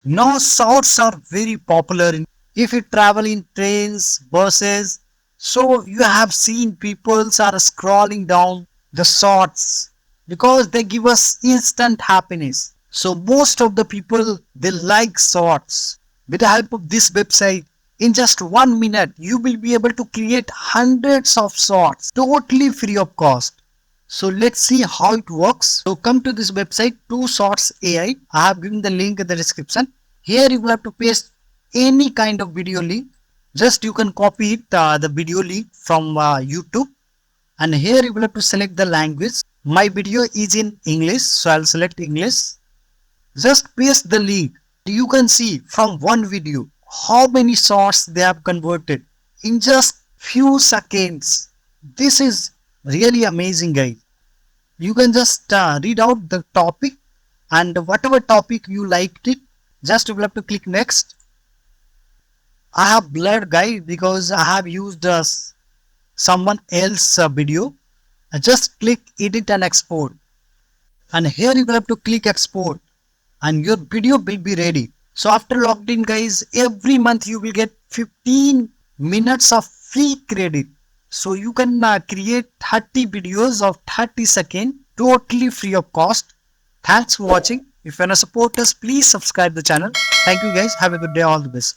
Now shorts are very popular if you travel in trains, buses. So you have seen people are scrolling down the shorts because they give us instant happiness. So most of the people they like shorts. With the help of this website, in just 1 minute, you will be able to create hundreds of shorts totally free of cost. So let's see how it works. So come to this website, Two Shorts AI. I have given the link in the description. Here you will have to paste any kind of video link. Just you can copy it, the video link from YouTube. And here you will have to select the language. My video is in English, so I'll select English. Just paste the link. You can see from one video how many shorts they have converted in just few seconds. This is really amazing, guys. You can just read out the topic, and whatever topic you liked it, just you will have to click next. I have blurred, guys, because I have used someone else video. Just click edit and export, and here you will have to click export, and your video will be ready. So after logged in, guys, every month you will get 15 minutes of free credit. So you can create 30 videos of 30 seconds totally free of cost. Thanks for watching. If you want to support us, please subscribe the channel. Thank you, guys. Have a good day. All the best.